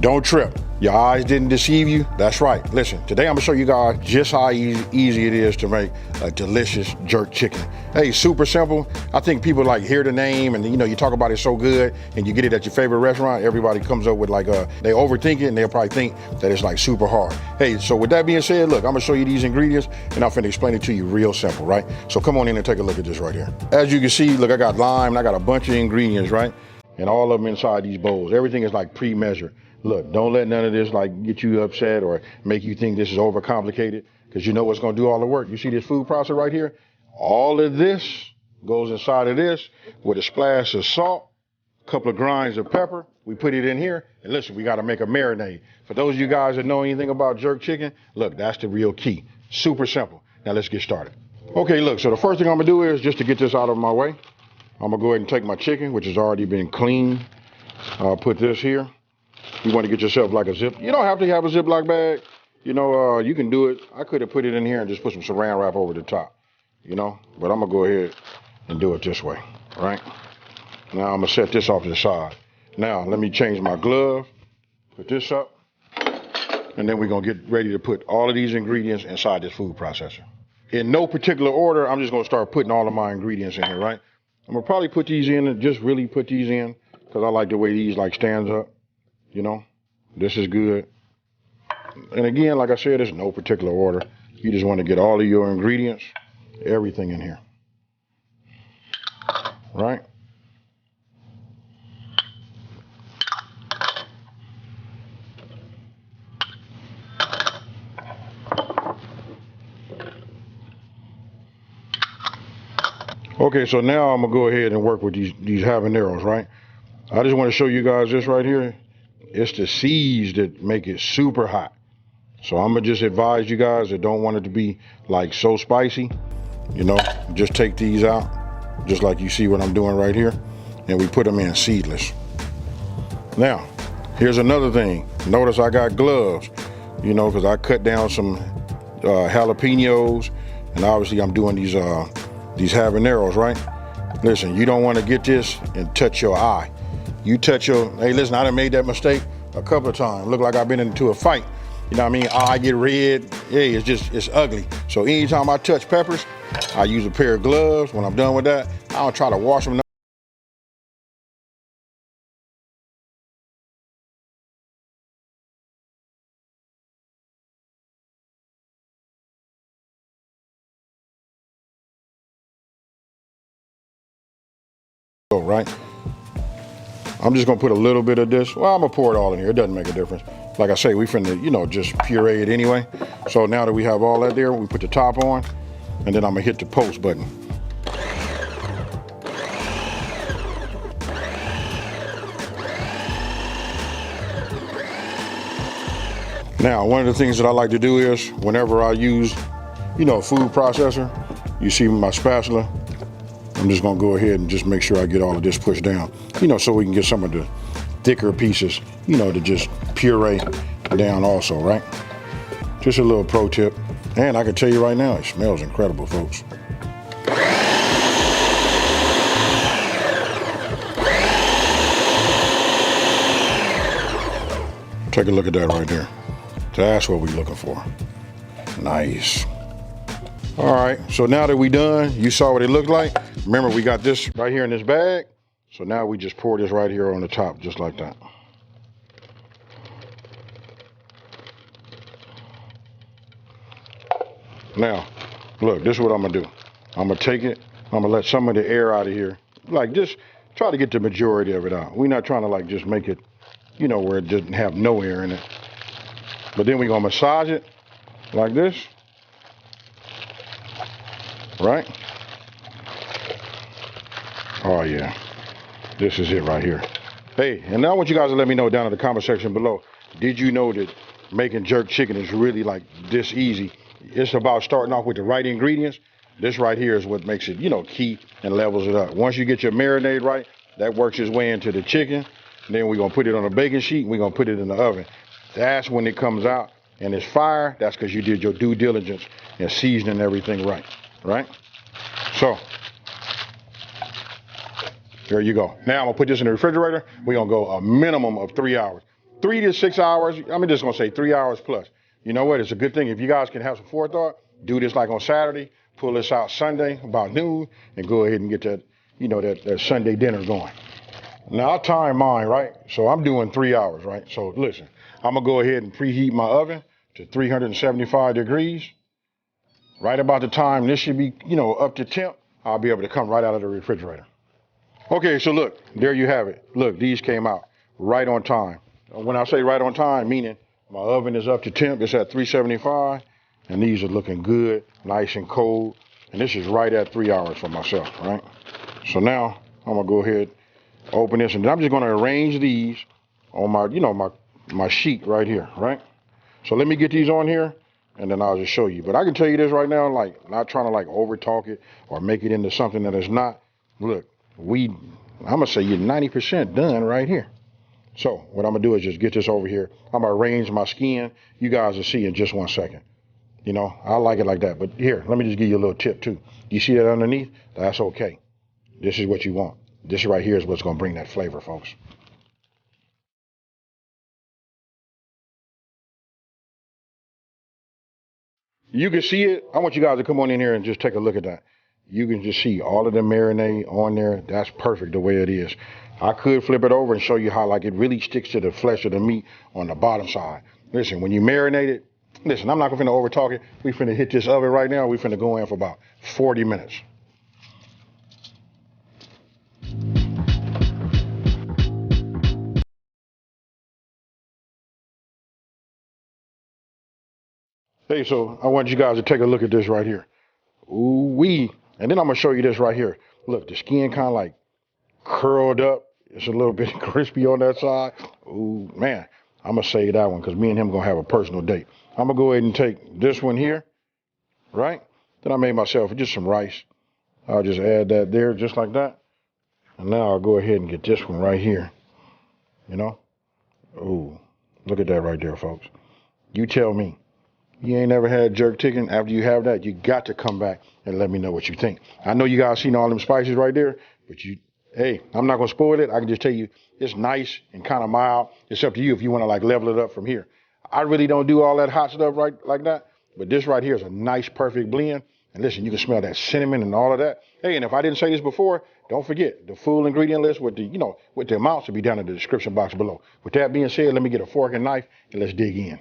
Don't trip. Your eyes didn't deceive you? That's right. Listen, today I'm gonna show you guys just how easy it is to make a delicious jerk chicken. Hey, super simple. I think people like hear the name and you talk about it so good and you get it at your favorite restaurant, everybody comes up with like they overthink it and they'll probably think that it's like super hard. Hey, so with that being said, look, I'm gonna show you these ingredients and I'm finna explain it to you real simple, right? So come on in and take a look at this right here. As you can see, look, I got lime and I got a bunch of ingredients, right? And all of them inside these bowls. Everything is like pre-measured. Look, don't let none of this like get you upset or make you think this is overcomplicated, because you know what's gonna do all the work. You see this food processor right here? All of this goes inside of this with a splash of salt, a couple of grinds of pepper. We put it in here, and listen, we gotta make a marinade. For those of you guys that know anything about jerk chicken, look, that's the real key. Super simple. Now let's get started. Okay, look, so the first thing I'm gonna do is, just to get this out of my way, I'm gonna go ahead and take my chicken, which has already been cleaned. I'll put this here. You want to get yourself like a zip. You don't have to have a Ziploc bag. You can do it. I could have put it in here and just put some saran wrap over the top, but I'm going to go ahead and do it this way, all right? Now I'm going to set this off to the side. Now let me change my glove, put this up, and then we're going to get ready to put all of these ingredients inside this food processor. In no particular order, I'm just going to start putting all of my ingredients in here, right? I'm going to probably put these in and just really put these in because I like the way these like stands up. This is good. And again, like I said, there's no particular order. You just want to get all of your ingredients, everything in here. Right? Okay, so now I'm gonna go ahead and work with these habaneros, right? I just want to show you guys this right here. It's the seeds that make it super hot. So I'm gonna just advise you guys that don't want it to be like so spicy, just take these out, just like you see what I'm doing right here, and we put them in seedless. Now, here's another thing. Notice I got gloves, because I cut down some jalapenos, and obviously I'm doing these habaneros, right? Listen, you don't want to get this and touch your eye. You touch hey, listen, I done made that mistake a couple of times. Look like I've been into a fight. You know what I mean? Eye get red. Hey, it's ugly. So anytime I touch peppers, I use a pair of gloves. When I'm done with that, I don't try to wash them. Right? I'm just gonna put a little bit of this. Well, I'm gonna pour it all in here. It doesn't make a difference. Like I say, we finna, just puree it anyway. So now that we have all that there, we put the top on, and then I'm gonna hit the post button. Now, one of the things that I like to do is, whenever I use, food processor, you see my spatula, I'm just gonna go ahead and just make sure I get all of this pushed down, so we can get some of the thicker pieces, to just puree down also, right? Just a little pro tip. And I can tell you right now, it smells incredible, folks. Take a look at that right there. That's what we're looking for. Nice. All right, so now that we're done, you saw what it looked like. Remember, we got this right here in this bag. So now we just pour this right here on the top, just like that. Now, look, this is what I'm gonna do. I'm gonna take it, I'm gonna let some of the air out of here. Like, just try to get the majority of it out. We're not trying to like just make it, where it doesn't have no air in it. But then we're gonna massage it like this. Right? Oh yeah, this is it right here. Hey, and now I want you guys to let me know down in the comment section below, did you know that making jerk chicken is really like this easy? It's about starting off with the right ingredients. This right here is what makes it, key and levels it up. Once you get your marinade right, that works its way into the chicken. Then we're gonna put it on a baking sheet and we're gonna put it in the oven. That's when it comes out and it's fire. That's because you did your due diligence and seasoning everything right. Right? So, there you go. Now I'm gonna put this in the refrigerator. We're gonna go a minimum of 3 hours. 3 to 6 hours. I'm just gonna say 3 hours plus. You know what? It's a good thing if you guys can have some forethought. Do this like on Saturday. Pull this out Sunday about noon, and go ahead and get that, that Sunday dinner going. Now I time mine, right? So I'm doing 3 hours, right? So listen, I'm gonna go ahead and preheat my oven to 375 degrees. Right about the time this should be, up to temp, I'll be able to come right out of the refrigerator. Okay, so look, there you have it. Look, these came out right on time. When I say right on time, meaning my oven is up to temp, it's at 375, and these are looking good, nice and cold. And this is right at 3 hours for myself, right? So now I'm gonna go ahead, open this, and I'm just gonna arrange these on my, my sheet right here, right? So let me get these on here, and then I'll just show you. But I can tell you this right now, like, not trying to like over talk it or make it into something that it's not. Look, I'm gonna say you're 90% done right here. So what I'm gonna do is just get this over here. I'm gonna arrange my skin. You guys will see in just 1 second. I like it like that. But here, let me just give you a little tip too. You see that underneath? That's okay. This is what you want. This right here is what's gonna bring that flavor, folks. You can see it. I want you guys to come on in here and just take a look at that. You can just see all of the marinade on there. That's perfect the way it is. I could flip it over and show you how like it really sticks to the flesh of the meat on the bottom side. Listen, when you marinate it, listen, I'm not gonna over talk it. We finna hit this oven right now. We finna go in for about 40 minutes. Hey, so I want you guys to take a look at this right here. Ooh wee. And then I'm gonna show you this right here. Look, the skin kind of like curled up. It's a little bit crispy on that side. Ooh, man, I'm gonna save that one because me and him gonna have a personal date. I'm gonna go ahead and take this one here, right? Then I made myself just some rice. I'll just add that there just like that. And now I'll go ahead and get this one right here, Ooh, look at that right there, folks. You tell me. You ain't never had jerk chicken. After you have that, you got to come back and let me know what you think. I know you guys seen all them spices right there, but hey, I'm not gonna spoil it. I can just tell you it's nice and kind of mild. It's up to you if you want to like level it up from here. I really don't do all that hot stuff right like that, but this right here is a nice, perfect blend. And listen, you can smell that cinnamon and all of that. Hey, and if I didn't say this before, don't forget the full ingredient list with with the amounts will be down in the description box below. With that being said, let me get a fork and knife and let's dig in.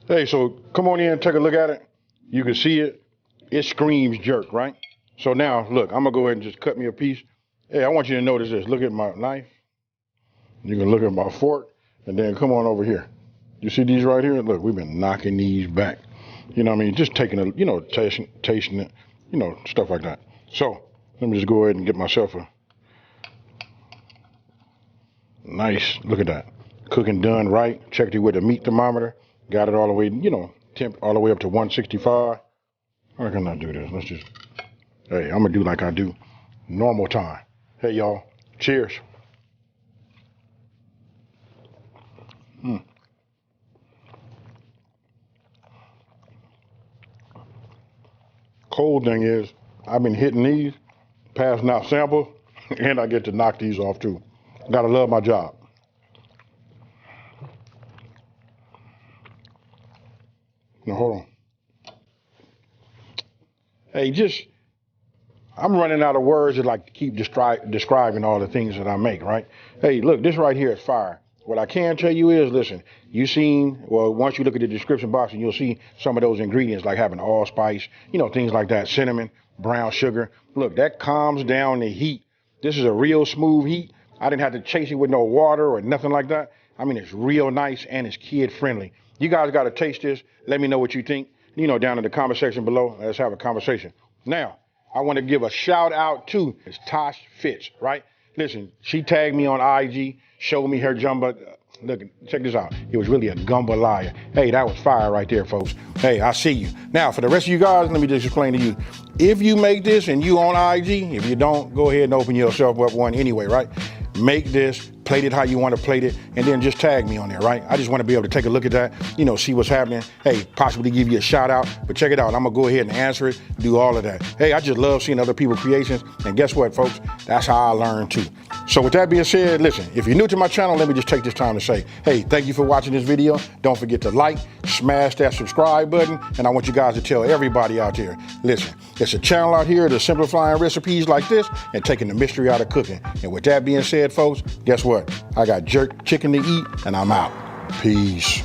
Hey, so come on in and take a look at it. You can see it. It screams jerk, right? So now, look, I'm going to go ahead and just cut me a piece. Hey, I want you to notice this. Look at my knife. You can look at my fork, and then come on over here. You see these right here? Look, we've been knocking these back. You know what I mean? Just taking it, tasting it, stuff like that. So let me just go ahead and get myself a nice, look at that. Cooking done right. Checked it with a meat thermometer. Got it all the way, temp all the way up to 165. How can I do this? Hey, I'm going to do like I do normal time. Hey, y'all. Cheers. Cold thing is, I've been hitting these, passing out samples, and I get to knock these off too. Gotta love my job. Now, hold on. Hey, I'm running out of words to like keep describing all the things that I make, right? Hey, look, this right here is fire. What I can tell you is, listen, once you look at the description box, and you'll see some of those ingredients like having allspice, things like that, cinnamon, brown sugar. Look, that calms down the heat. This is a real smooth heat. I didn't have to chase it with no water or nothing like that. I mean, it's real nice and it's kid friendly. You guys got to taste this. Let me know what you think. Down in the comment section below. Let's have a conversation. Now, I want to give a shout out to Tosh Fitz, right? Listen, she tagged me on IG, showed me her jumbo. Look, check this out. It was really a jambalaya. Hey, that was fire right there, folks. Hey, I see you. Now, for the rest of you guys, let me just explain to you. If you make this and you on IG, if you don't, go ahead and open yourself up one anyway, right? Make this, plate it how you want to plate it, and then just tag me on there, right? I just want to be able to take a look at that, see what's happening. Hey, possibly give you a shout out, but check it out. I'm going to go ahead and answer it, do all of that. Hey, I just love seeing other people's creations, and guess what, folks? That's how I learn too. So with that being said, listen, if you're new to my channel, let me just take this time to say, hey, thank you for watching this video. Don't forget to like, smash that subscribe button, and I want you guys to tell everybody out there, listen, it's a channel out here that's simplifying recipes like this and taking the mystery out of cooking. And with that being said, folks, guess what? I got jerk chicken to eat, and I'm out. Peace.